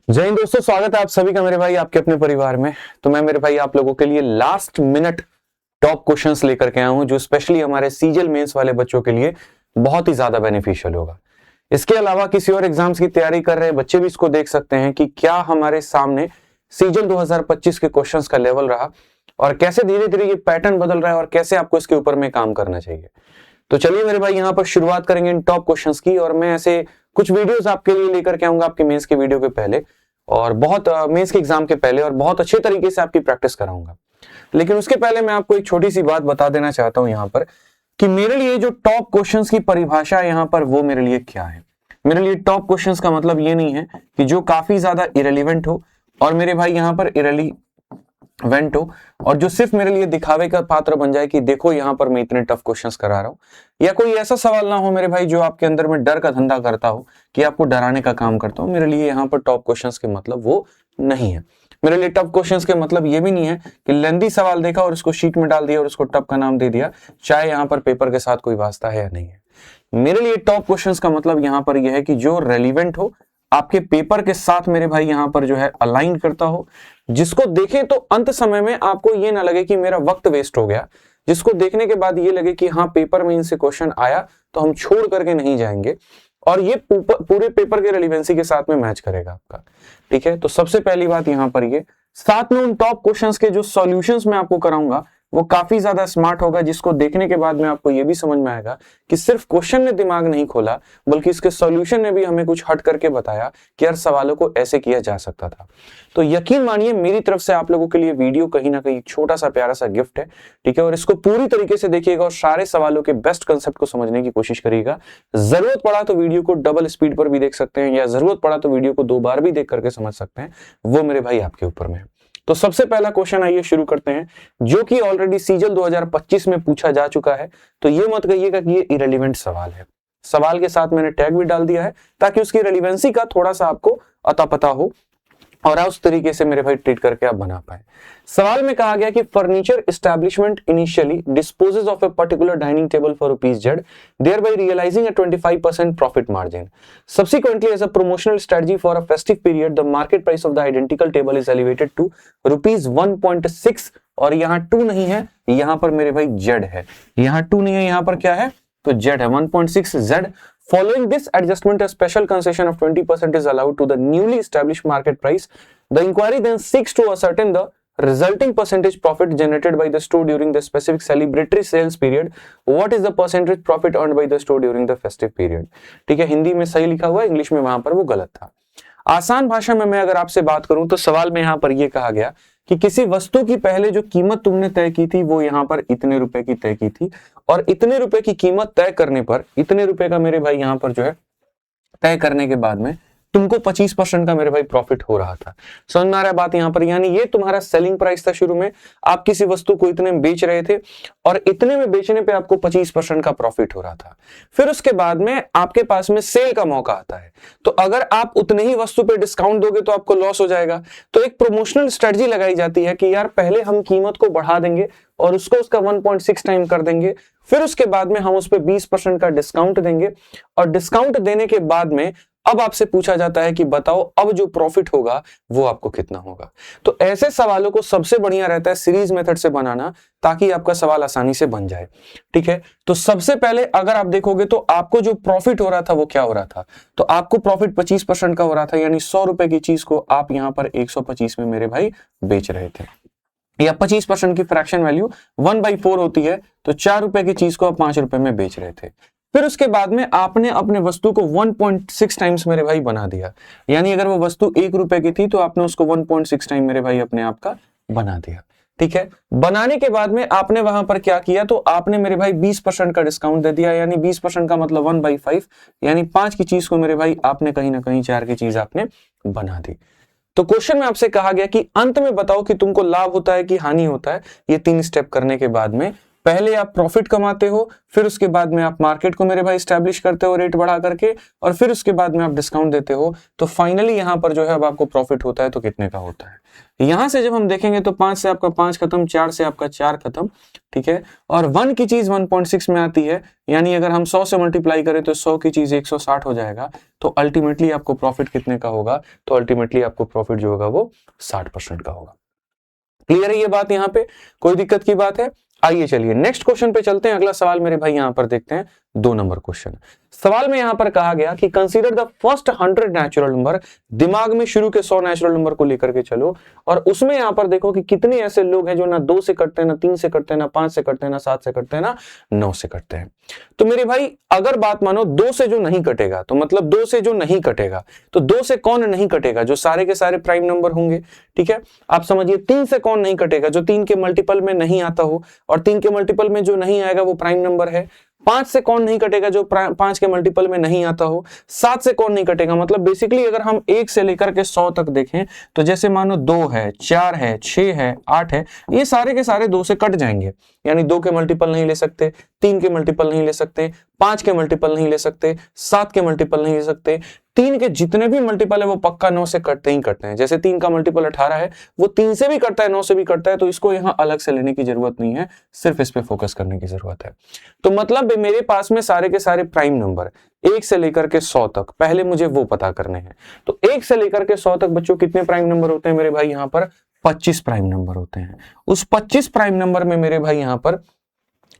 जय हिंद दोस्तों, स्वागत है आप सभी का मेरे भाई आपके अपने परिवार में। तो मैं मेरे भाई आप लोगों के लिए लास्ट मिनट टॉप क्वेश्चंस लेकर के आया हूं जो स्पेशली हमारे सीजीएल मेंस वाले बच्चों के लिए बहुत ही ज्यादा बेनिफिशियल होगा। इसके अलावा किसी और एग्जाम्स की तैयारी कर रहे बच्चे भी इसको देख सकते हैं कि क्या हमारे सामने सीजीएल 2025 के क्वेश्चंस का लेवल रहा और कैसे धीरे धीरे ये पैटर्न बदल रहा है और कैसे आपको इसके ऊपर में काम करना चाहिए। तो चलिए मेरे भाई यहाँ पर शुरुआत करेंगे इन टॉप क्वेश्चंस की, और मैं ऐसे कुछ वीडियोस आपके लिए लेकर के आऊंगा आपके मेंस के वीडियो के पहले और बहुत मेंस के एग्जाम के पहले, और बहुत अच्छे तरीके से आपकी प्रैक्टिस कराऊंगा। लेकिन उसके पहले मैं आपको एक छोटी सी बात बता देना चाहता हूं यहाँ पर कि मेरे लिए जो टॉप क्वेश्चंस की परिभाषा है यहाँ पर वो मेरे लिए क्या है। मेरे लिए टॉप क्वेश्चंस का मतलब ये नहीं है कि जो काफी ज्यादा इरेलीवेंट हो और मेरे भाई यहाँ पर इरेलीवेंट हो और जो सिर्फ मेरे लिए दिखावे का पात्र बन जाए कि देखो यहाँ पर मैं इतने टफ क्वेश्चंस करा रहा हूँ, या कोई ऐसा सवाल ना हो मेरे भाई जो आपके अंदर में डर का धंधा करता हो कि आपको डराने का काम करता हो। मेरे लिए यहाँ पर टॉप क्वेश्चंस के मतलब वो नहीं है। मेरे लिए टफ क्वेश्चंस के मतलब ये भी नहीं है कि लेंथी सवाल देखा और उसको शीट में डाल दिया और उसको टफ का नाम दे दिया, चाहे यहाँ पर पेपर के साथ कोई वास्ता है या नहीं है। मेरे लिए टॉप क्वेश्चंस का मतलब यहाँ पर यह है कि जो रेलिवेंट हो, आपके पेपर के साथ मेरे भाई यहाँ पर जो है अलाइन करता हो, जिसको देखें तो अंत समय में आपको ये ना लगे कि मेरा वक्त वेस्ट हो गया, जिसको देखने के बाद ये लगे कि हाँ पेपर में इनसे क्वेश्चन आया तो हम छोड़ करके नहीं जाएंगे और ये पूरे पेपर के रेलिवेंसी के साथ में मैच करेगा आपका। ठीक है, तो सबसे पहली बात यहाँ पर ये, साथ में उन टॉप क्वेश्चंस के जो सॉल्यूशंस मैं आपको कराऊंगा वो काफी ज्यादा स्मार्ट होगा, जिसको देखने के बाद में आपको ये भी समझ में आएगा कि सिर्फ क्वेश्चन ने दिमाग नहीं खोला बल्कि इसके सॉल्यूशन ने भी हमें कुछ हट करके बताया कि यार सवालों को ऐसे किया जा सकता था। तो यकीन मानिए मेरी तरफ से आप लोगों के लिए वीडियो कहीं ना कहीं छोटा सा प्यारा सा गिफ्ट है। ठीक है, और इसको पूरी तरीके से देखिएगा और सारे सवालों के बेस्ट कंसेप्ट को समझने की कोशिश करिएगा। जरूरत पड़ा तो वीडियो को डबल स्पीड पर भी देख सकते हैं, या जरूरत पड़ा तो वीडियो को 2 बार भी देख करके समझ सकते हैं, वो मेरे भाई आपके ऊपर में है। तो सबसे पहला क्वेश्चन आइए शुरू करते हैं, जो कि ऑलरेडी सीजीएल 2025 में पूछा जा चुका है। तो ये मत कहिएगा कि ये इरेलीवेंट सवाल है। सवाल के साथ मैंने टैग भी डाल दिया है ताकि उसकी रेलिवेंसी का थोड़ा सा आपको अता पता हो और उस तरीके से मेरे भाई ट्रीट करके आप बना पाए। सवाल में कहा गया कि furniture establishment initially dispossess of a particular dining table for ₹Z, thereby realizing a 25% profit margin. Subsequently, as a promotional strategy for a festive period, the market price of the identical table is elevated to ₹1.6, और यहाँ 2 नहीं है, यहाँ पर मेरे भाई Z है। यहाँ 2 नहीं है, यहाँ पर क्या है तो Z है, 1.6 Z। Following this adjustment, a special concession of 20% is allowed to the newly established market price. The inquiry then seeks to ascertain the resulting percentage profit generated by the store during the specific celebratory sales period. What is the percentage profit earned by the store during the festive period? ठीक है, हिंदी में सही लिखा हुआ है, English में वहां पर वो गलत था। आसान भाषा में मैं अगर आपसे बात करूं तो सवाल में यहां पर यह कहा गया कि किसी वस्तु की पहले जो कीमत तुमने तय की थी वो यहां पर इतने रुपए की तय की थी, और इतने रुपए की कीमत तय करने पर इतने रुपए का मेरे भाई यहां पर जो है तय करने के बाद में तुमको 25% का मेरे भाई प्रॉफिट हो रहा था। समझ में आ रहा है बात यहां पर, यानी ये तुम्हारा सेलिंग प्राइस था। शुरू में आप किसी वस्तु को इतने में बेच रहे थे और इतने में बेचने पे आपको 25% का प्रॉफिट हो रहा था। फिर उसके बाद में आपके पास में सेल का मौका आता है, तो अगर आप उतने ही वस्तु पे डिस्काउंट दोगे तो आपको लॉस हो जाएगा। तो एक प्रमोशनल स्ट्रेटजी लगाई जाती है कि यार पहले हम कीमत को बढ़ा देंगे और उसको उसका 1.6 टाइम कर देंगे, फिर उसके बाद में हम उस पर 20% का डिस्काउंट देंगे, और डिस्काउंट देने के बाद में अब आपसे पूछा जाता है कि बताओ अब जो प्रॉफिट होगा वो आपको कितना होगा। तो ऐसे सवालों को सबसे बढ़िया रहता है सीरीज मेथड से बनाना, ताकि आपका सवाल आसानी से बन जाए। ठीक है, तो सबसे पहले अगर आप देखोगे तो आपको जो प्रॉफिट हो रहा था वो क्या हो रहा था, तो आपको प्रॉफिट 25% का हो रहा था, यानी 100 रुपए की चीज को आप यहां पर 125 में मेरे भाई बेच रहे थे, या 25% की फ्रैक्शन वैल्यू 1/4 होती है, तो 4 रुपए की चीज को आप 5 रुपए में बेच रहे थे। फिर उसके बाद में आपने अपने वस्तु को 1.6 टाइम्स मेरे भाई बना दिया, यानी अगर वो वस्तु 1 रुपए की थी तो आपने उसको 1.6 टाइम मेरे भाई अपने आप का बना दिया। ठीक है, बनाने के बाद में आपने वहां पर क्या किया, तो आपने मेरे भाई 20% का डिस्काउंट दे दिया, यानी 20% का मतलब 1/5, यानी 5 की चीज को मेरे भाई आपने कहीं ना कहीं 4 की चीज आपने बना दी। तो क्वेश्चन में आपसे कहा गया कि अंत में बताओ कि तुमको लाभ होता है कि हानि होता है। ये 3 स्टेप करने के बाद में पहले आप प्रॉफिट कमाते हो, फिर उसके बाद में आप मार्केट को मेरे भाई स्टैब्लिश करते हो रेट बढ़ा करके, और फिर उसके बाद में आप डिस्काउंट देते हो, तो फाइनली यहां पर जो है अब आपको प्रॉफिट होता है तो कितने का होता है। यहां से जब हम देखेंगे तो 5 से आपका 5 खत्म, 4 से आपका 4 खत्म, ठीक है, और 1 की चीज 1.6 में आती है, यानी अगर हम 100 से मल्टीप्लाई करें तो 100 की चीज 160 हो जाएगा, तो अल्टीमेटली आपको प्रॉफिट कितने का होगा, तो अल्टीमेटली आपको प्रॉफिट जो होगा वो 60% का होगा। क्लियर है ये बात, यहां पे कोई दिक्कत की बात है? आइए चलिए नेक्स्ट क्वेश्चन पे चलते हैं। अगला सवाल मेरे भाई यहां पर देखते हैं, 2 नंबर क्वेश्चन। सवाल में यहां पर कहा गया कि consider the first 100 natural number, दिमाग में शुरू के 100 नेचुरल नंबर को लेकर के चलो, और उसमें यहां पर देखो कि कितने ऐसे लोग हैं जो ना 2 से कटते हैं, ना 3 से कटते हैं, ना 5 से कटते हैं, ना 7 से कटते हैं, ना 9 से कटते हैं। तो मेरे भाई अगर बात मानो 2 से जो नहीं कटेगा, तो मतलब 2 से जो नहीं कटेगा, तो 2 से कौन नहीं कटेगा, जो सारे के सारे प्राइम नंबर होंगे, ठीक है। आप समझिए 3 से कौन नहीं कटेगा, जो 3 के मल्टीपल में नहीं आता हो, और 3 के मल्टीपल में जो नहीं आएगा वो प्राइम नंबर है। 5 से कौन नहीं कटेगा, जो 5 के मल्टीपल में नहीं आता हो। 7 से कौन नहीं कटेगा, मतलब बेसिकली अगर हम 1 से लेकर के 100 तक देखें, तो जैसे मानो 2 है, 4 है, 6 है, 8 है, ये सारे के सारे 2 से कट जाएंगे, यानी 2 के मल्टीपल नहीं ले सकते, 3 के मल्टीपल नहीं ले सकते, 5 के मल्टीपल नहीं ले सकते, 7 के मल्टीपल नहीं ले सकते। 3 के जितने भी मल्टीपल है वो पक्का 9 से कटते ही कटते हैं। जैसे 3 का मल्टीपल 18 है, वो 3 से भी कटता है, 9 से भी कटता है, तो इसको यहां अलग से लेने की जरूरत नहीं है, सिर्फ इस पे फोकस करने की जरूरत है। तो मतलब मेरे पास में सारे के सारे प्राइम नंबर 1 से लेकर के 100 तक, पहले मुझे वो पता करने हैं। तो 1 से लेकर के 100 तक बच्चों कितने प्राइम नंबर होते हैं मेरे भाई, यहां पर 25 प्राइम नंबर होते हैं। उस 25 प्राइम नंबर में मेरे भाई यहां पर,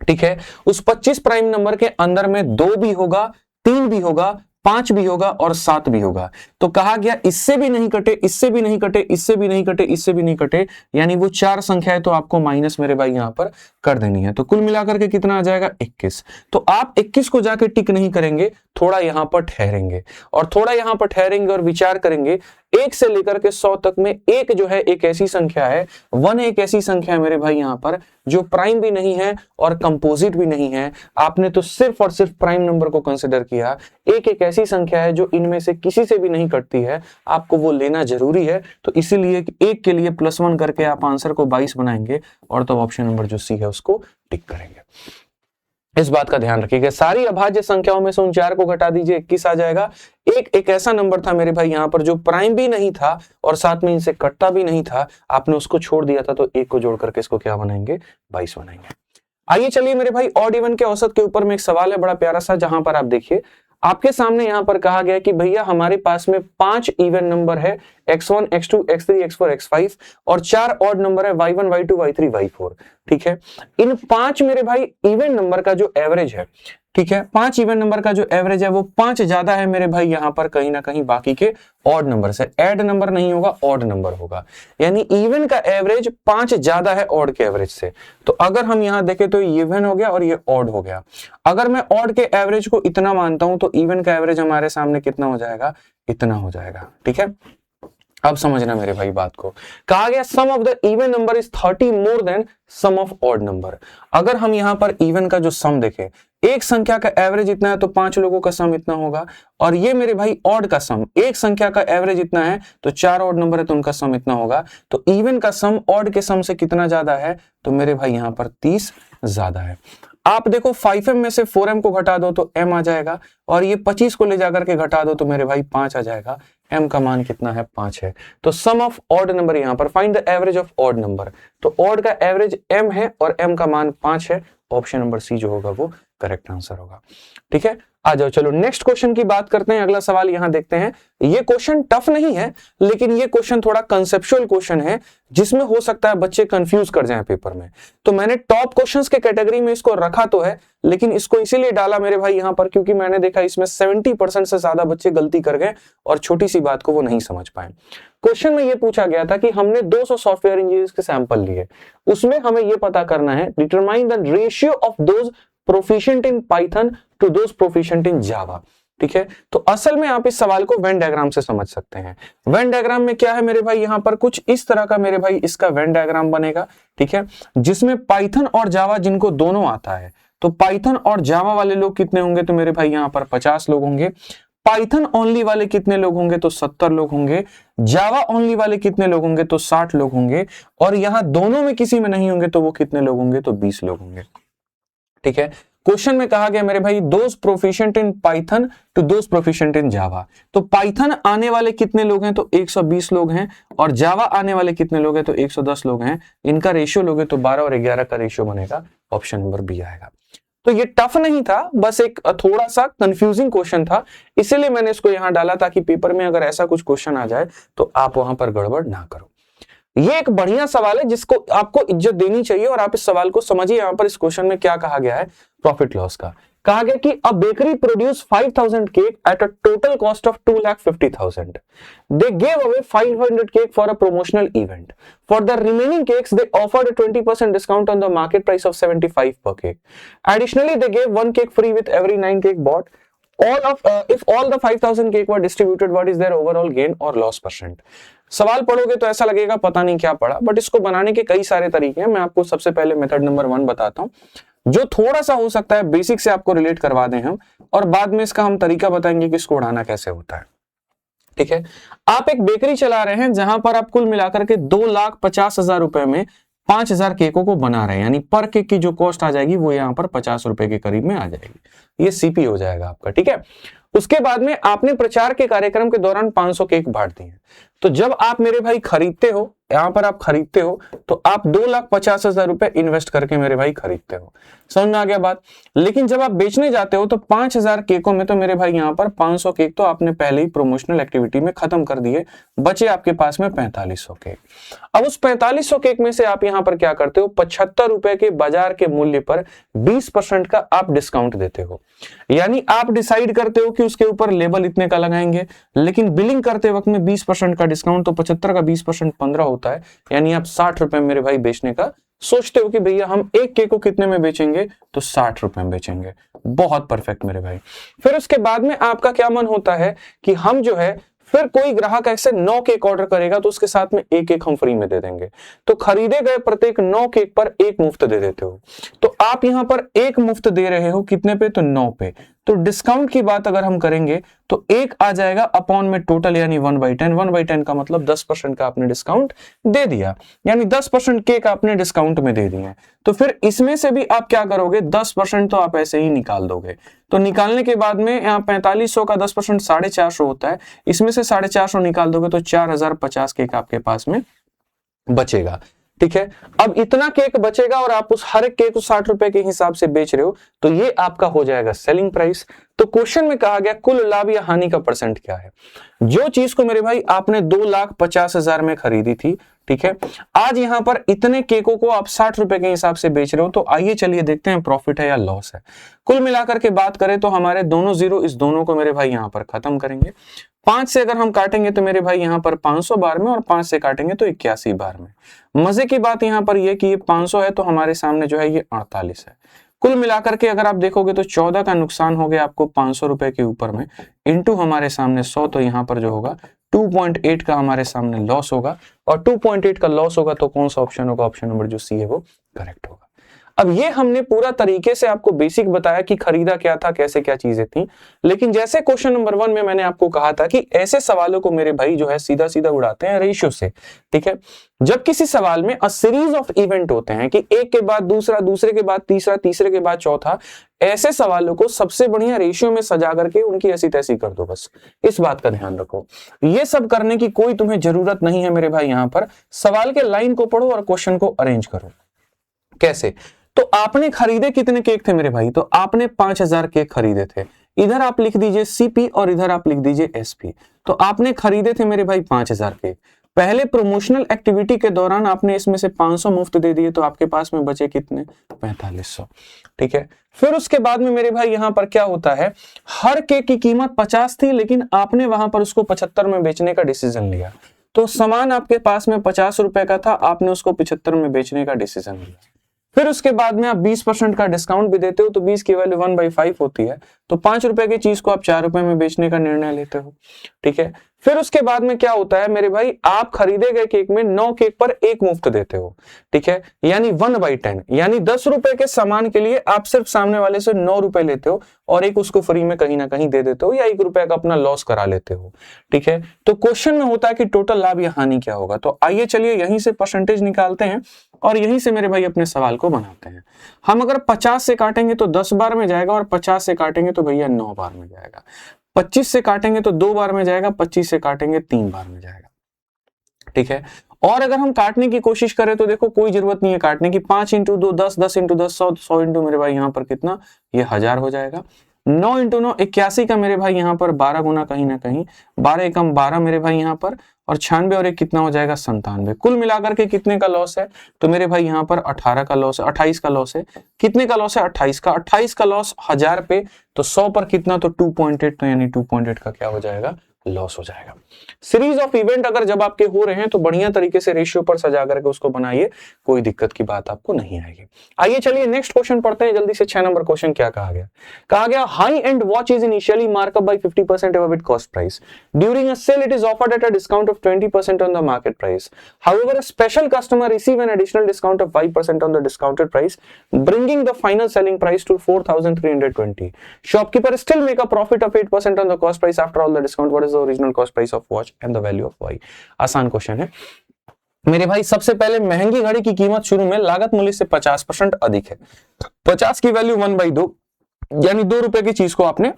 ठीक है, उस 25 प्राइम नंबर के अंदर में 2 भी होगा, 3 भी होगा, 5 भी होगा और 7 भी होगा। तो कहा गया इससे भी नहीं कटे, इससे भी नहीं कटे, इससे भी नहीं कटे, इससे भी नहीं कटे, यानी वो 4 संख्या है, तो आपको माइनस मेरे भाई यहां पर कर देनी है। तो कुल मिलाकर के कितना आ जाएगा, 21। तो आप 21 को जाके टिक नहीं करेंगे, थोड़ा यहां पर ठहरेंगे, और थोड़ा यहां पर ठहरेंगे और विचार करेंगे। 1 से लेकर के 100 तक में 1 जो है एक ऐसी संख्या है, 1 एक ऐसी संख्या है मेरे भाई यहां पर जो प्राइम भी नहीं है और कंपोजिट भी नहीं है। आपने तो सिर्फ और सिर्फ प्राइम नंबर को कंसिडर किया। 1 एक ऐसी संख्या है जो इनमें से किसी से भी नहीं कटती है, आपको वो लेना जरूरी है। तो इसीलिए 1 के लिए +1 करके आप आंसर को 22 बनाएंगे, और तो ऑप्शन नंबर जो सी है उसको टिक करेंगे। इस बात का ध्यान रखिएगा, सारी अभाज्य संख्याओं में से उन 4 को घटा दीजिए, 21 आ जाएगा। एक ऐसा नंबर था मेरे भाई यहां पर जो प्राइम भी नहीं था और साथ में इनसे कटता भी नहीं था, आपने उसको छोड़ दिया था, तो 1 को जोड़ करके इसको क्या बनाएंगे, 22 बनाएंगे। आइए चलिए मेरे भाई ऑड इवन के औसत के ऊपर में एक सवाल है बड़ा प्यारा सा, जहां पर आप देखिए आपके सामने यहां पर कहा गया कि भैया हमारे पास में 5 इवन नंबर है, x1, x2, x3, x4, x5, और 4 ऑड नंबर है, y1, y2, y3, y4। ठीक है, इन 5 मेरे भाई इवन नंबर का जो एवरेज है, ठीक है, 5 इवन नंबर का जो एवरेज है वो 5 ज्यादा है मेरे भाई यहां पर कहीं ना कहीं बाकी के ऑड नंबर से। ऐड नंबर नहीं होगा, ऑड नंबर होगा, यानी इवन का एवरेज 5 ज्यादा है ऑड के एवरेज से। तो अगर हम यहां देखें तो इवन हो गया और ये ऑड हो गया। अगर मैं ऑड के एवरेज को इतना मानता हूं तो इवन का एवरेज हमारे सामने कितना हो जाएगा, इतना हो जाएगा। ठीक है, अब समझना मेरे भाई बात को। कहा गया sum of the even number is 30 more than sum of odd number. अगर हम यहां पर इवन का जो सम देखें, एक संख्या का एवरेज इतना है तो 5 लोगों का सम इतना होगा, और ये मेरे भाई ऑड का सम, एक संख्या का एवरेज इतना है तो 4 ऑड नंबर है तो उनका सम इतना होगा। तो इवन का सम ऑड के सम से कितना ज्यादा है, तो मेरे भाई यहां पर 30 ज्यादा है। आप देखो 5m में से 4m को घटा दो तो m आ जाएगा, और ये 25 को ले जाकर के घटा दो तो मेरे भाई 5 आ जाएगा। m का मान कितना है, 5 है। तो सम ऑफ ऑड नंबर यहां पर find the average of odd number, तो ऑड का एवरेज m है और m का मान 5 है। ऑप्शन नंबर सी जो होगा वो करेक्ट आंसर होगा। ठीक है, आ जाओ चलो नेक्स्ट क्वेश्चन की बात करते हैं। अगला सवाल यहां देखते हैं। ये क्वेश्चन टफ नहीं है, लेकिन ये क्वेश्चन थोड़ा कंसेप्चुअल क्वेश्चन है, जिसमें हो सकता है बच्चे कंफ्यूज कर जाएं पेपर में। तो मैंने टॉप क्वेश्चंस के कैटेगरी में इसको रखा तो है, लेकिन इसको इसीलिए डाला मेरे भाई यहां पर क्योंकि मैंने देखा इसमें 70% से ज्यादा बच्चे गलती कर गए और छोटी सी बात को वो नहीं समझ पाए। क्वेश्चन में ये पूछा गया था कि हमने 200 सॉफ्टवेयर इंजीनियर्स के सैंपल लिए, उसमें हमें ये पता करना है determine the ratio of those proficient in Python to those proficient in Java. ठीक है, तो असल में आप इस सवाल को वेन डायग्राम से समझ सकते हैं। वेन डायग्राम में क्या है मेरे भाई, यहां पर कुछ इस तरह का मेरे भाई इसका वेन डायग्राम बनेगा। ठीक है, जिसमें पाइथन और जावा जिनको दोनों आता है, तो पाइथन और जावा वाले लोग कितने होंगे, तो मेरे भाई यहां पर 50 लोग होंगे। पाइथन ओनली वाले कितने लोग होंगे, तो 70 लोग होंगे। जावा ओनली वाले कितने लोग होंगे, तो 60 लोग होंगे। और यहां दोनों में किसी में नहीं होंगे तो वो कितने लोग होंगे, तो 20 लोग होंगे। ठीक है। क्वेश्चन में कहा गया मेरे भाई those proficient in Python to those proficient in Java. तो पाइथन आने वाले कितने लोग हैं, तो 120 लोग हैं, और जावा आने वाले कितने लोग हैं, तो 110 लोग हैं। इनका रेशियो लोगे तो 12 और 11 का रेशियो बनेगा, ऑप्शन नंबर बी आएगा। तो ये टफ नहीं था, बस एक थोड़ा सा कंफ्यूजिंग क्वेश्चन था, इसीलिए मैंने इसको यहां डाला ताकि पेपर में अगर ऐसा कुछ क्वेश्चन आ जाए तो आप वहां पर गड़बड़ ना करो। ये एक बढ़िया सवाल है जिसको आपको इज्जत देनी चाहिए, और आप इस सवाल को समझिए। यहां पर इस क्वेश्चन में क्या कहा गया है, प्रॉफिट लॉस का कहा गया कि अ bakery produce 5000 cake at a total cost of 2,50,000. They gave away 500 cake for a promotional event. For the remaining cakes, they offered a 20% discount on the market price of 75 per cake. Additionally, they gave one cake free with every 9 cake bought. If all the 5,000 cake were distributed, what is their overall gain or loss percent? सवाल पढ़ोगे तो ऐसा लगेगा पता नहीं क्या पढ़ा, but इसको बनाने के कई सारे तरीके हैं। मैं आपको सबसे पहले मेथड नंबर 1 बताता हूं, जो थोड़ा सा हो सकता है बेसिक से आपको रिलेट करवा दें हम, और बाद में इसका हम तरीका बताएंगे कि इसको उड़ाना कैसे होता है। ठीक है, आप एक बेकरी चला रहे हैं जहां पर आप कुल मिलाकर के 2,50,000 रुपए में 5,000 केकों को बना रहे हैं, यानी पर केक की जो कॉस्ट आ जाएगी वो यहाँ पर 50 रुपए के करीब में आ जाएगी। ये सीपी हो जाएगा आपका। ठीक है, उसके बाद में आपने प्रचार के कार्यक्रम के दौरान 500 केक बांट दिए। तो जब आप मेरे भाई खरीदते हो, यहां पर आप खरीदते हो, तो आप 2,50,000 रुपए इन्वेस्ट करके मेरे भाई खरीदते हो। समझ में आ गया बात। लेकिन जब आप बेचने जाते हो तो 5,000 केकों में तो मेरे भाई यहां पर 500 केक तो आपने पहले ही प्रोमोशनल एक्टिविटी में खत्म कर दिए, बचे आपके पास में 4500 केक। अब उस 4500 केक में से आप यहां पर क्या करते हो, 75 रुपए के बाजार के मूल्य पर 20% का आप डिस्काउंट देते हो। यानी आप डिसाइड करते हो कि उसके ऊपर लेबल इतने का लगाएंगे, लेकिन बिलिंग करते वक्त में 20% का डिस्काउंट, तो 75 का 20% 15 होता है, यानी आप 60 रुपए मेरे भाई बेचने का सोचते हो कि भैया हम एक केक को कितने में बेचेंगे, तो 60 रुपए में बेचेंगे। बहुत परफेक्ट मेरे भाई। फिर उसके बाद में आपका क्या मन होता है कि हम जो है, फिर कोई ग्राहक ऐसे 9 केक ऑर्डर करेगा तो उसके साथ में एक केक हम फ्री में दे देंगे। तो खरीदे गए प्रत्येक 9 केक पर एक मुफ्त दे देते हो। तो आप यहां पर एक मुफ्त दे रहे हो कितने पे, तो 9 पे। तो डिस्काउंट की बात अगर हम करेंगे तो एक आ जाएगा अपॉन में टोटल, यानी 1/10। 1/10 का मतलब 10% का आपने डिस्काउंट दे दिया, यानी 10% केक आपने डिस्काउंट में दे दिए। तो फिर इसमें से भी आप क्या करोगे, 10% तो आप ऐसे ही निकाल दोगे। तो निकालने के बाद में यहाँ 4500 का 10% 450 होता है, इसमें से 450 निकाल दोगे तो 4050 केक आपके पास में बचेगा। ठीक है, अब इतना केक बचेगा और आप उस हर एक केक को 60 रुपए के हिसाब से बेच रहे हो, तो ये आपका हो जाएगा सेलिंग प्राइस। तो क्वेश्चन में कहा गया कुल लाभ या हानि का परसेंट क्या है। जो चीज को मेरे भाई आपने 2,50,000 में खरीदी थी, ठीक है, आज यहां पर इतने केकों को आप 60 रुपए के हिसाब से बेच रहे हो। तो आइए चलिए देखते हैं प्रॉफिट है या लॉस है। कुल मिलाकर के बात करें तो हमारे दोनों जीरो, इस दोनों को मेरे भाई यहां पर खत्म करेंगे। 5 से अगर हम काटेंगे तो मेरे भाई यहां पर 500 बार में, और 5 से काटेंगे तो 81 बार में। मजे की बात यहां पर यह कि ये 500 है तो हमारे सामने जो है ये 48 है। कुल मिलाकर के अगर आप देखोगे तो 14 का नुकसान हो गया आपको 500 रुपए के ऊपर में, इंटू हमारे सामने 100, तो यहां पर जो होगा 2.8 का हमारे सामने लॉस होगा। और 2.8 का लॉस होगा तो कौन सा ऑप्शन होगा, ऑप्शन नंबर जो सी है वो करेक्ट होगा। अब ये हमने पूरा तरीके से आपको बेसिक बताया कि खरीदा क्या था, कैसे क्या चीजें थी। लेकिन जैसे क्वेश्चन नंबर 1 में मैंने आपको कहा था कि ऐसे सवालों को मेरे भाई जो है सीधा सीधा उड़ाते हैं रेशियो से। ठीक है, जब किसी सवाल में अ सीरीज ऑफ इवेंट होते हैं कि एक के बाद दूसरा, दूसरे के बाद तीसरा, तीसरे के बाद चौथा, ऐसे सवालों को सबसे बढ़िया रेशियो में सजा करके उनकी ऐसी तैसी कर दो। बस इस बात का ध्यान रखो, ये सब करने की कोई तुम्हें जरूरत नहीं है मेरे भाई। यहां पर सवाल के लाइन को पढ़ो और क्वेश्चन को अरेंज करो। कैसे, तो आपने खरीदे कितने केक थे मेरे भाई, तो आपने 5000 केक खरीदे थे। इधर आप लिख दीजिए सीपी और इधर आप लिख दीजिए एसपी। तो आपने खरीदे थे मेरे भाई 5000 केक। पहले प्रमोशनल एक्टिविटी के दौरान आपने इसमें से 500 मुफ्त दे दिए, तो आपके पास में बचे कितने, 4500। ठीक है, फिर उसके बाद में मेरे भाई यहां पर क्या होता है, हर केक की कीमत 50 थी, लेकिन आपने वहां पर उसको 75 में बेचने का डिसीजन लिया। तो सामान आपके पास में 50 रुपए का था, आपने उसको 75 में बेचने का डिसीजन लिया। फिर उसके बाद में आप 20% का डिस्काउंट भी देते हो, तो 20 की वैल्यू 1/5 होती है। तो 5 रुपए की चीज को आप 4 रुपए में बेचने का निर्णय लेते हो। ठीक है, फिर उसके बाद में क्या होता है मेरे भाई, आप खरीदे गए केक में 9 केक पर एक मुफ्त देते हो, ठीक है, यानी 1/10, यानी 10 रुपए के सामान के लिए आप सिर्फ सामने वाले से 9 रुपए लेते हो और एक उसको फ्री में कहीं ना कहीं दे देते हो या 1 रुपए का अपना लॉस करा लेते हो, ठीक है। तो क्वेश्चन में होता है कि टोटल लाभ या हानि क्या होगा। तो आइए चलिए यहीं से परसेंटेज निकालते हैं और यहीं से मेरे भाई अपने सवाल को बनाते हैं। हम अगर 50 से काटेंगे तो 10 बार में जाएगा और 50 से काटेंगे तो भैया 9 बार में जाएगा। 25 से काटेंगे तो 2 बार में जाएगा, 25 से काटेंगे 3 बार में जाएगा, ठीक है। और अगर हम काटने की कोशिश करें तो देखो कोई जरूरत नहीं है काटने की, 5 इंटू 2 10, 10 इंटू 10 100, 100 इंटू मेरे भाई यहाँ पर कितना, ये 1000 हो जाएगा। 9 इंटू 9 81 का मेरे भाई यहाँ पर 12 गुना कहीं ना कहीं, 12 एकम 12 मेरे भाई यहाँ पर, और 96 और एक कितना हो जाएगा 97। कुल मिलाकर के कितने का लॉस है, तो मेरे भाई यहाँ पर 18 का लॉस है, 28 का लॉस है। कितने का लॉस है, 28 का। 28 का लॉस 1000 पे, तो 100 पर कितना, तो 2.8, तो यानी 2.8 का क्या हो जाएगा, लॉस हो जाएगा। सीरीज ऑफ इवेंट अगर जब आपके हो रहे हैं तो बढ़िया तरीके से रेशियो पर सजा करके उसको बनाइए, कोई दिक्कत की बात आपको नहीं आएगी। आइए चलिए नेक्स्ट क्वेश्चन पढ़ते हैं जल्दी से। 6 नंबर क्वेश्चन क्या कहा गया, कहा गया high end watch is initially markup by 50% above its cost price. During a sale it is offered at a discount of 20% on the market price. However, a special customer receive an additional discount of 5% on the discounted price, bringing the final selling price to 4320. Shopkeeper still make a profit of 8% on the cost price after all the discount. What is the original cost price of watch and the value of Y? आसान question है मेरे भाई। सबसे पहले महंगी घड़ी की कीमत शुरू में लागत मूल्य से 50% अधिक है। 50 की वैल्यू 1/2, यानी 2 रुपए की चीज को आपने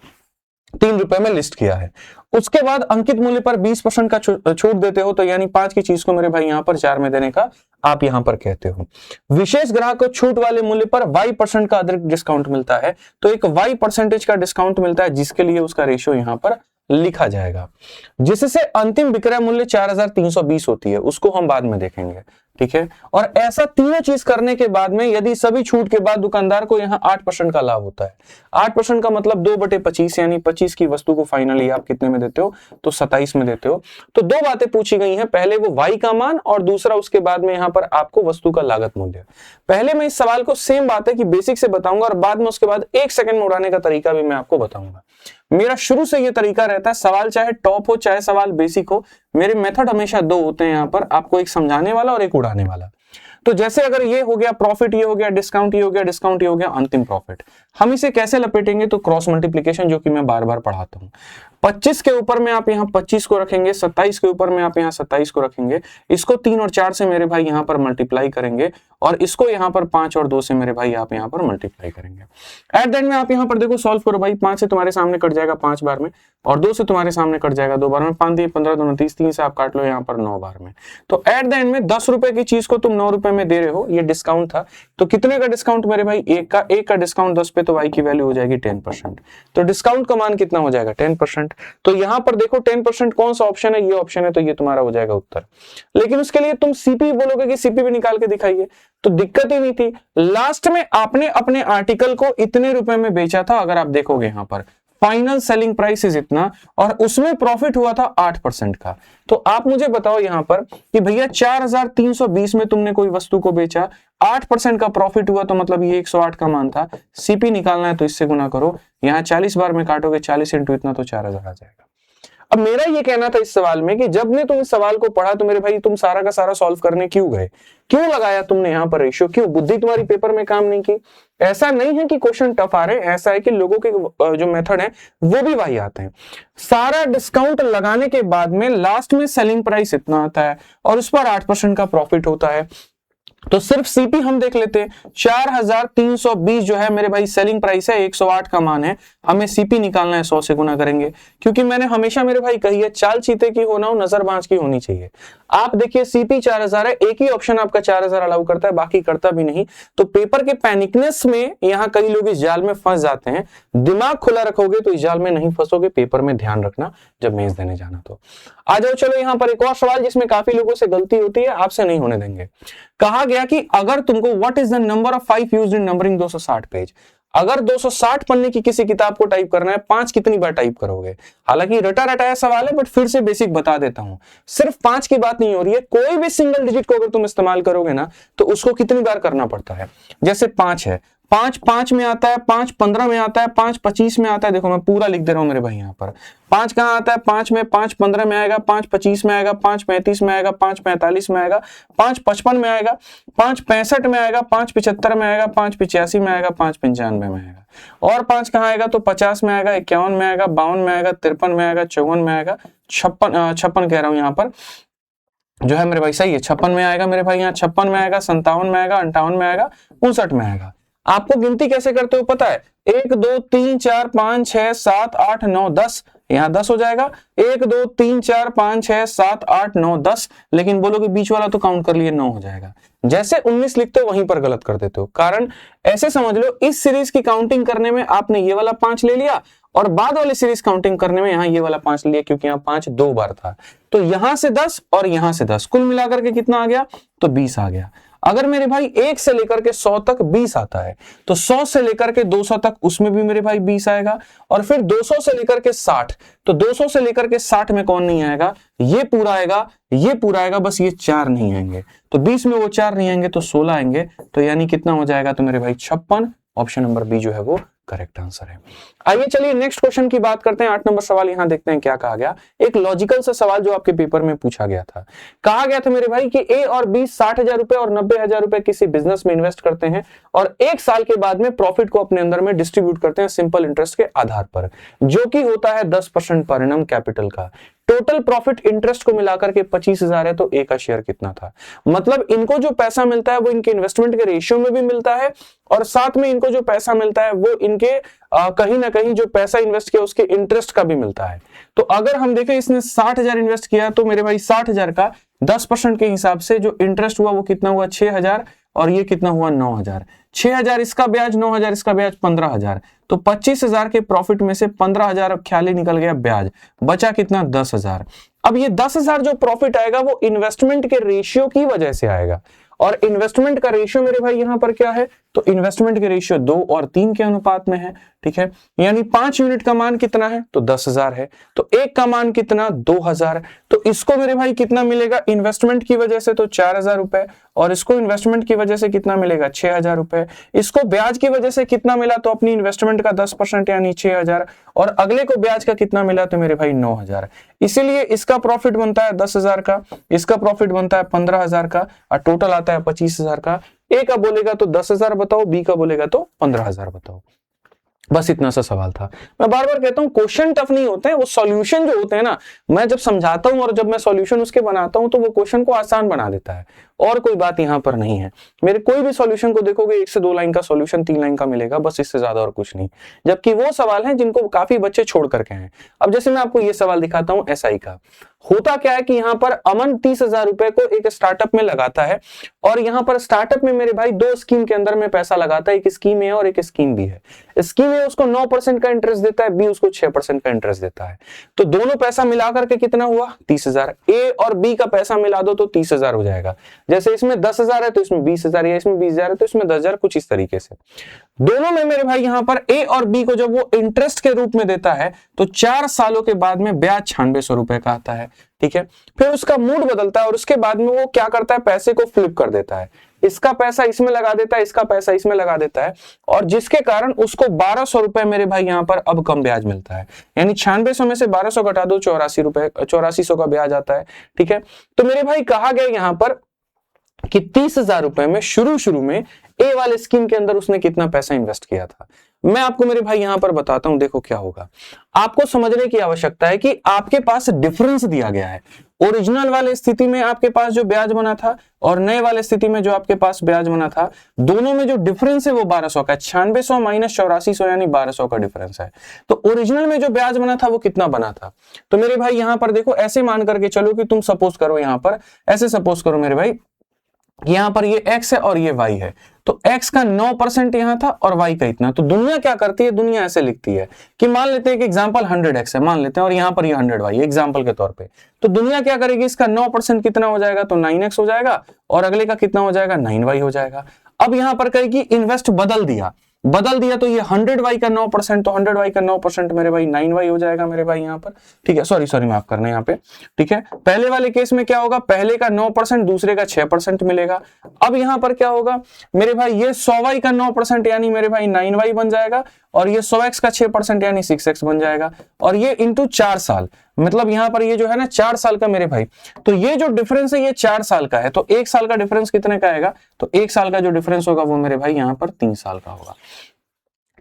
3 रुपए में लिस्ट किया है। उसके बाद अंकित मूल्य पर 20% का छूट देते हो, तो यानी 5 की चीज को मेरे भाई यहाँ पर 4 में देने का आप यहाँ पर कहते हो। विशेष ग्राहक को छूट वाले मूल्य पर Y% का अतिरिक्त डिस्काउंट मिलता है, तो एक Y% का डिस्काउंट मिलता है जिसके लिए उसका रेशियो यहाँ पर लिखा जाएगा, जिससे अंतिम विक्रय मूल्य 4320 होती है, उसको हम बाद में देखेंगे, ठीक है। और ऐसा तीनों चीज करने के बाद में यदि सभी छूट के बाद दुकानदार को यहाँ 8% का लाभ होता है। 8% का मतलब 2/25, यानी 25 की वस्तु को फाइनली आप कितने में देते हो, तो 27 में देते हो। तो दो बातें पूछी गई हैं, पहले वो Y का मान और दूसरा उसके बाद में यहाँ पर आपको वस्तु का लागत मूल्य। पहले मैं इस सवाल को सेम बात है कि बेसिक से बताऊंगा और बाद में उसके बाद 1 सेकंड में उड़ाने का तरीका भी मैं आपको बताऊंगा। मेरा शुरू से ये तरीका रहता है, सवाल चाहे टॉप हो चाहे सवाल बेसिक हो, मेरे मेथड हमेशा 2 होते हैं यहाँ पर, आपको एक समझाने वाला और एक उड़ाने वाला। तो जैसे अगर ये हो गया प्रॉफिट, ये हो गया डिस्काउंट, ये हो गया डिस्काउंट, ये हो गया अंतिम प्रॉफिट, हम इसे कैसे लपेटेंगे, तो क्रॉस मल्टीप्लिकेशन, जो कि मैं बार बार पढ़ाता हूं। 25 के ऊपर में आप यहाँ 25 को रखेंगे, 27 के ऊपर में आप यहाँ 27 को रखेंगे, इसको 3 और 4 से मेरे भाई यहाँ पर मल्टीप्लाई करेंगे और इसको यहाँ पर 5 और 2 से मेरे भाई आप यहाँ पर मल्टीप्लाई करेंगे। एट द एंड में आप यहाँ पर देखो सॉल्व करो भाई, 5 से तुम्हारे सामने कट जाएगा 5 बार में और 2 से तुम्हारे सामने कट जाएगा 2 बार में, 5 दिए 15, 2 30, 3 से आप काट लो यहाँ पर 9 बार में। तो एट द एंड में 10 रुपए की चीज को तुम 9 रुपए में दे रहे हो, ये डिस्काउंट था। तो कितने का डिस्काउंट मेरे भाई, 1 का डिस्काउंट 10 पे, तो Y की वैल्यू हो जाएगी 10%। तो डिस्काउंट का मान कितना हो जाएगा, 10%। तो यहाँ पर देखो 10% कौन सा ऑप्शन है, ये ऑप्शन है, तो ये तुम्हारा हो जाएगा उत्तर। लेकिन उसके लिए तुम सीपी बोलोगे कि सीपी भी निकाल के दिखाइए, तो दिक्कत ही नहीं थी। लास्ट में आपने अपने आर्टिकल को इतने रुपए में बेचा था, अगर आप देखोगे यहाँ पर फाइनल सेलिंग प्राइस इज इतना और उसमें प्रॉफिट हुआ था 8% का। तो आप मुझे बताओ यहाँ पर कि भैया 4320 में तुमने कोई वस्तु को बेचा, 8% का प्रॉफिट हुआ, तो मतलब ये 108 का मान था। सीपी निकालना है तो इससे गुना करो, यहाँ 40 बार में काटोगे, 40 इंटू इतना, तो 4000 आ जाएगा। अब मेरा ये कहना था इस सवाल में कि जब ने तुम इस सवाल को पढ़ा तो मेरे भाई तुम सारा का सारा सॉल्व करने क्यों गए, क्यों लगाया तुमने यहाँ पर रेशियो, क्यों बुद्धि तुम्हारी पेपर में काम नहीं की। ऐसा नहीं है कि क्वेश्चन टफ आ रहे, ऐसा है कि लोगों के जो मेथड है वो भी वही आते हैं। सारा डिस्काउंट लगाने के बाद में लास्ट में सेलिंग प्राइस इतना आता है और उस पर 8% का प्रॉफिट होता है। तो सिर्फ सीपी हम देख लेते हैं, 4320 जो है मेरे भाई सेलिंग प्राइस है, 108 का मान है, हमें सीपी निकालना है, 100 से गुना करेंगे। क्योंकि मैंने हमेशा मेरे भाई कही है, चाल चीते की होना हो, नजरबाज की होनी चाहिए। आप देखिए सीपी 4000 है, एक ही ऑप्शन आपका 4000 अलाउ करता है, बाकी करता भी नहीं। तो पेपर के पैनिकनेस में यहाँ कई लोग इस जाल में फंस जाते हैं। दिमाग खुला रखोगे तो इस जाल में नहीं फंसोगे, पेपर में ध्यान रखना जब मेंस देने जाना। तो आ जाओ, चलो यहाँ पर एक और सवाल जिसमें काफी लोगों से गलती होती है, आपसे नहीं होने देंगे। कहा गया कि अगर तुमको what is the number of 5 used in numbering 260 page, अगर 260 पन्ने की किसी किताब को टाइप करना है, 5 कितनी बार टाइप करोगे। हालांकि रटा रटाया सवाल है, बट फिर से बेसिक बता देता हूं, सिर्फ 5 की बात नहीं हो रही है, कोई भी सिंगल डिजिट को अगर तुम इस्तेमाल करोगे ना तो उसको कितनी बार करना पड़ता है। जैसे 5 है, 5 5 में आता है, 5 15 में आता है, 5 25 में आता है। देखो मैं पूरा लिख दे रहा हूं मेरे भाई यहाँ पर। 5 कहाँ आता है? 5 में, 5 15 में आएगा, 5 25 में आएगा, 5 35 में आएगा, 5 45 में आएगा, 5 55 में आएगा, 5 65 में आएगा, 5 75 में आएगा, 5 85 में आएगा, 5 95 में आएगा। और 5 कहाँ आएगा? तो 50 में आएगा, 51 में आएगा, 52 में आएगा, 53 में आएगा, 54 में आएगा, 56 कह रहा हूं यहाँ पर जो है मेरे भाई, सही है, 56 में आएगा मेरे भाई, यहाँ 56 में आएगा, 57 में आएगा, 58 में आएगा, 59 में आएगा। आपको गिनती कैसे करते हो पता है? 1 2 3 4 5 6 7 8 9 10, यहाँ 10 हो जाएगा। 1 2 3 4 5 6 7 8 9 10, लेकिन बोलोगे बीच वाला तो काउंट कर लिए 9 हो जाएगा। जैसे 19 लिखते हो वहीं पर गलत कर देते हो। कारण ऐसे समझ लो, इस सीरीज की काउंटिंग करने में आपने ये वाला 5 ले लिया और बाद वाले सीरीज काउंटिंग करने में यहाँ ये वाला 5 लिया, क्योंकि यहाँ 5 2 बार था। तो यहां से 10 और यहां से 10, कुल मिलाकर के कितना आ गया? तो 20 आ गया। अगर मेरे भाई 1 से लेकर के 100 तक 20 आता है, तो 100 से लेकर के 200 तक उसमें भी मेरे भाई 20 आएगा। और फिर 200 से लेकर के 60, तो 200 से लेकर के 60 में कौन नहीं आएगा? ये पूरा आएगा, ये पूरा आएगा, बस ये 4 नहीं आएंगे। तो 20 में वो 4 नहीं आएंगे तो 16 आएंगे। तो यानी कितना हो जाएगा? तो मेरे भाई 56। ऑप्शन नंबर बी जो है वो करेक्ट आंसर है। आइए चलिए नेक्स्ट क्वेश्चन की बात करते हैं। 8 नंबर सवाल यहां देखते हैं क्या कहा गया। एक लॉजिकल सा सवाल जो आपके पेपर में पूछा गया था। कहा गया था मेरे भाई कि ए और बी 60,000 रुपए और 90,000 रुपए किसी बिजनेस में इन्वेस्ट करते हैं और 1 साल के बाद में प्रॉफिट को अपने अंदर में डिस्ट्रीब्यूट करते हैं सिंपल इंटरेस्ट के आधार पर, जो कि होता है 10% पर एनम कैपिटल का। टोटल प्रॉफिट इंटरेस्ट को मिलाकर के 25,000 है, तो ए का शेयर कितना था? मतलब इनको जो पैसा मिलता है वो इनके इन्वेस्टमेंट के रेशियो में भी मिलता है और साथ में इनको जो पैसा मिलता है वो इनके कहीं ना कहीं जो पैसा इन्वेस्ट किया उसके इंटरेस्ट का भी मिलता है। तो अगर हम देखें इसने 60,000 इन्वेस्ट किया, तो मेरे भाई 60,000 का 10% के हिसाब से जो इंटरेस्ट हुआ वो कितना हुआ? 6,000। और ये कितना हुआ? 9,000। 6,000 इसका ब्याज, 9,000 इसका ब्याज, 15,000। तो 25,000 के प्रॉफिट में से 15,000 अब ख्याल ही निकल गया ब्याज, बचा कितना? 10,000। अब ये 10,000 जो प्रॉफिट आएगा वो इन्वेस्टमेंट के रेशियो की वजह से आएगा। और इन्वेस्टमेंट का रेशियो मेरे भाई यहां पर क्या है? तो इन्वेस्टमेंट के रेशियो 2 और 3 के अनुपात में है। ठीक है, यानी 5 यूनिट का मान कितना है? तो 10,000 है। तो 1 का मान कितना? 2,000। तो इसको मेरे भाई कितना मिलेगा इन्वेस्टमेंट की वजह से? तो 4,000 रुपए। और इसको इन्वेस्टमेंट की वजह से कितना मिलेगा? 6,000 रुपए। इसको ब्याज की वजह से कितना मिला? तो अपनी इन्वेस्टमेंट का 10% यानी 6,000। और अगले को ब्याज का कितना मिला? तो मेरे भाई 9,000। इसीलिए इसका प्रॉफिट बनता है 10,000 का, इसका प्रॉफिट बनता है 15,000 का और टोटल आता है 25,000 का। ए का बोलेगा तो 10,000 बताओ, बी का बोलेगा तो 15,000 बताओ। बस इतना सा सवाल था। मैं बार बार कहता हूं क्वेश्चन टफ नहीं होते हैं, वो सॉल्यूशन जो होते हैं ना, मैं जब समझाता हूं और जब मैं सॉल्यूशन उसके बनाता हूं तो वो क्वेश्चन को आसान बना देता है। और कोई बात यहां पर नहीं है। मेरे कोई भी सॉल्यूशन को देखोगे 1 से 2 लाइन का सॉल्यूशन 3 लाइन का मिलेगा, बस इससे ज्यादा और कुछ नहीं। जबकि वो सवाल हैं जिनको काफी बच्चे छोड़ करके हैं। अब जैसे मैं आपको ये सवाल दिखाता हूं एसआई का। होता क्या है कि यहाँ पर अमन 30,000 रुपए को एक स्टार्टअप में लगाता है और यहाँ पर स्टार्टअप में मेरे भाई 2 स्कीम के अंदर में पैसा लगाता है। एक स्कीम ए और एक स्कीम बी है। स्कीम ए उसको 9% का इंटरेस्ट देता है, बी उसको 6% का इंटरेस्ट देता है। तो दोनों पैसा मिलाकर के कितना हुआ? 30,000। ए और बी का पैसा मिला दो तो 30,000 हो जाएगा। जैसे इसमें 10,000 है तो इसमें 20,000, या इसमें 20,000 है तो इसमें 10,000, कुछ इस तरीके से। दोनों में मेरे भाई यहाँ पर ए और बी को जब वो इंटरेस्ट के रूप में देता है तो 4 सालों के बाद में ब्याज 9600 रुपए का आता है। ठीक है, फिर उसका मूड बदलता है और उसके बाद में वो क्या करता है? पैसे को फ्लिप कर देता है। इसका पैसा इसमें लगा देता है, इसका पैसा इसमें लगा देता है, और जिसके कारण उसको 1,200 रुपए मेरे भाई यहाँ पर अब कम ब्याज मिलता है। यानी 9600 में से 1,200 घटा दो, 8400 का ब्याज आता है। ठीक है, तो मेरे भाई कहा गया यहाँ पर कि 30,000 रुपए में शुरू में ए वाले स्कीम के अंदर उसने कितना पैसा इन्वेस्ट किया था। मैं आपको मेरे भाई यहां पर बताता हूं, देखो क्या होगा। आपको समझने की आवश्यकता है कि आपके पास डिफरेंस दिया गया है। ओरिजिनल वाले स्थिति में आपके पास जो ब्याज बना था और नए वाले स्थिति में जो आपके पास ब्याज बना था, दोनों में जो डिफरेंस है वो 1,200 का है। 9600 माइनस 8400 यानी 1,200 का डिफरेंस है। तो ओरिजिनल में जो ब्याज बना था वो कितना बना था? तो मेरे भाई यहां पर देखो, ऐसे मान करके चलो कि तुम सपोज करो, यहां पर ऐसे सपोज करो मेरे भाई, यहां पर ये x है और ये y है। तो x का 9% यहां था और y का इतना। तो दुनिया क्या करती है? दुनिया ऐसे लिखती है कि मान लेते हैं कि एग्जांपल 100x है, मान लेते हैं, और यहां पर ये 100y एग्जांपल के तौर पे। तो दुनिया क्या करेगी? इसका 9% कितना हो जाएगा? तो 9x हो जाएगा, और अगले का कितना हो जाएगा? 9y हो जाएगा। अब यहां पर कहेगी इन्वेस्ट बदल दिया, बदल दिया तो ये 100y का 9%, तो 100y का 9% मेरे भाई 9y हो जाएगा मेरे भाई यहाँ पर, ठीक है, सॉरी माफ करना यहाँ पे, ठीक है। पहले वाले केस में क्या होगा, पहले का 9%, दूसरे का 6% मिलेगा। अब यहाँ पर क्या होगा मेरे भाई, ये 100y का 9% यानी मेरे भाई 9y बन जाएगा, और ये 100x का 6% यानी 6x बन जाएगा, और ये इंटू 4 साल, मतलब यहाँ पर ये जो है ना 4 साल का मेरे भाई, तो ये जो डिफरेंस है ये 4 साल का है, तो 1 साल का डिफरेंस कितने का आएगा, तो 1 साल का जो डिफरेंस होगा वो मेरे भाई यहाँ पर 3 साल का होगा,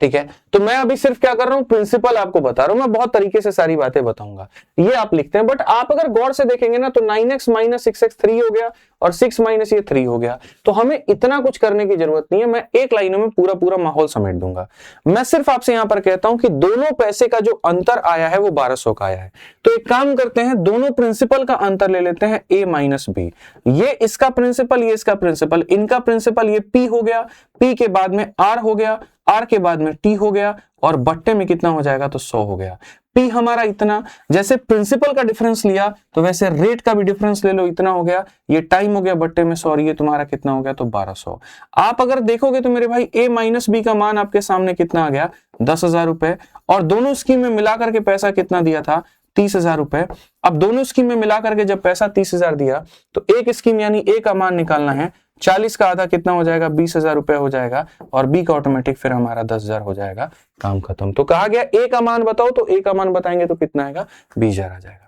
ठीक है। तो मैं अभी सिर्फ क्या कर रहा हूं, प्रिंसिपल आपको बता रहा हूं, मैं बहुत तरीके से सारी बातें बताऊंगा, ये आप लिखते हैं, बट आप अगर गौर से देखेंगे ना तो 9x माइनस 6x 3 हो गया, और 6 माइनस ये 3 हो गया, तो हमें इतना कुछ करने की जरूरत नहीं है, मैं एक लाइनों में पूरा माहौल समेट दूंगा। मैं सिर्फ आपसे यहां पर कहता हूं कि दोनों पैसे का जो अंतर आया है वो 1200 का आया है, तो एक काम करते हैं, दोनों प्रिंसिपल का अंतर ले लेते हैं a माइनस बी, ये इसका प्रिंसिपल, ये इसका प्रिंसिपल, इनका प्रिंसिपल ये p हो गया, p के बाद में r हो गया, r के बाद में t हो गया, और बट्टे में कितना हो जाएगा, तो 100 हो गया। p हमारा इतना, जैसे प्रिंसिपल का डिफरेंस लिया तो वैसे रेट का भी डिफरेंस ले लो, इतना हो गया, ये टाइम हो गया बट्टे में 100, ये तुम्हारा कितना हो गया, तो 1200। आप अगर देखोगे तो मेरे भाई a माइनस बी का मान आपके सामने कितना आ गया, 10,000 रुपए, और दोनों स्कीम में मिलाकर के पैसा कितना दिया था, 30,000 रुपए। अब दोनों स्कीम में मिलाकर के जब पैसा 30,000 दिया तो एक स्कीम यानी ए का मान निकालना है, 40 का आधा कितना हो जाएगा, 20,000 रुपए हो जाएगा, और बी का ऑटोमेटिक फिर हमारा 10,000 हो जाएगा, काम खत्म। तो कहा गया ए का मान बताओ, तो ए का मान बताएंगे तो कितना आएगा, 20,000 आ जाएगा।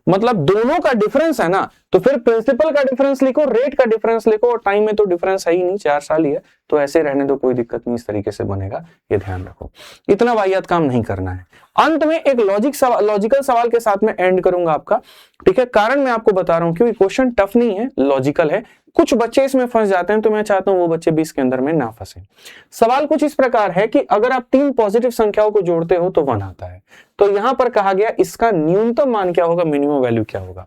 मतलब दोनों का डिफरेंस है ना, तो फिर प्रिंसिपल का डिफरेंस लिखो, रेट का डिफरेंस लिखो, और टाइम में तो डिफरेंस है ही नहीं, 4 साल ही है, तो ऐसे रहने दो, कोई दिक्कत नहीं, इस तरीके से बनेगा, ये ध्यान रखो, इतना वाहियात काम नहीं करना है। अंत में एक लॉजिकल सवाल के साथ में एंड करूंगा आपका, ठीक है, कारण मैं आपको बता रहा हूं क्योंकि क्वेश्चन टफ नहीं है, लॉजिकल है, कुछ बच्चे इसमें फंस जाते हैं, तो मैं चाहता हूं वो बच्चे भी इसके अंदर में ना फंसे। सवाल कुछ इस प्रकार है कि अगर आप 3 पॉजिटिव संख्याओं को जोड़ते हो तो 1 आता है, तो यहां पर कहा गया इसका न्यूनतम मान क्या होगा, मिनिमम वैल्यू क्या होगा।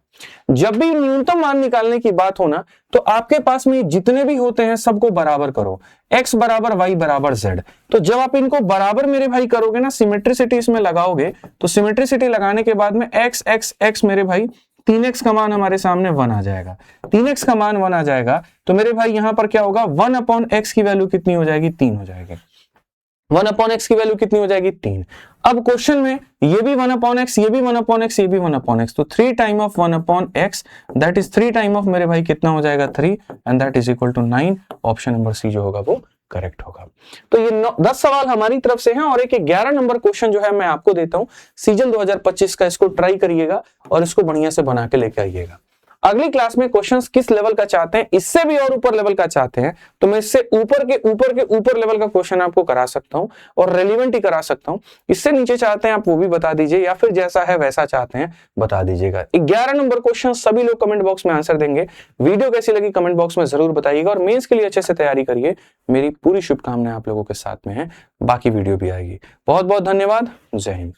जब भी न्यूनतम मान निकालने की बात हो ना, तो आपके पास में जितने भी होते हैं सबको बराबर करो, x बराबर y बराबर z। तो जब आप इनको बराबर मेरे भाई करोगे ना, सिमेट्रिसिटी इसमें लगाओगे, तो सिमेट्रिसिटी लगाने के बाद में x x x मेरे भाई 3x का मान हमारे सामने 1 आ जाएगा, 3x का मान 1 आ जाएगा, तो मेरे भाई यहां पर क्या होगा, 1 अपॉन x की वैल्यू कितनी हो जाएगी, 3 हो जाएगी, 1 अपॉन x की वैल्यू कितनी हो जाएगी, 3। अब क्वेश्चन में ये भी 1 अपॉन x, ये भी 1 अपॉन x, ये भी 1 अपॉन x, तो 3 time of 1 upon x, that is 3 time of मेरे भाई कितना हो जाएगा, 3, and that is equal to 9। Option number C जो होगा वो करेक्ट होगा। तो ये 10 सवाल हमारी तरफ से हैं, और एक 11 नंबर क्वेश्चन जो है मैं आपको देता हूं सीजल 2025 का, इसको ट्राई करिएगा और इसको बढ़िया से बना के लेके आइएगा। अगली क्लास में क्वेश्चंस किस लेवल का चाहते हैं, इससे भी और ऊपर लेवल का चाहते हैं, तो मैं इससे ऊपर के ऊपर लेवल का क्वेश्चन आपको करा सकता हूं, और रेलिवेंट ही करा सकता हूं। इससे नीचे चाहते हैं आप वो भी बता दीजिए, या फिर जैसा है वैसा चाहते हैं बता दीजिएगा। 11 नंबर क्वेश्चन सभी लोग कमेंट बॉक्स में आंसर देंगे। वीडियो कैसी लगी कमेंट बॉक्स में जरूर बताइएगा, और मेंस के लिए अच्छे से तैयारी करिए, मेरी पूरी शुभकामनाएं आप लोगों के साथ में है, बाकी वीडियो भी आएगी। बहुत बहुत धन्यवाद, जय हिंद।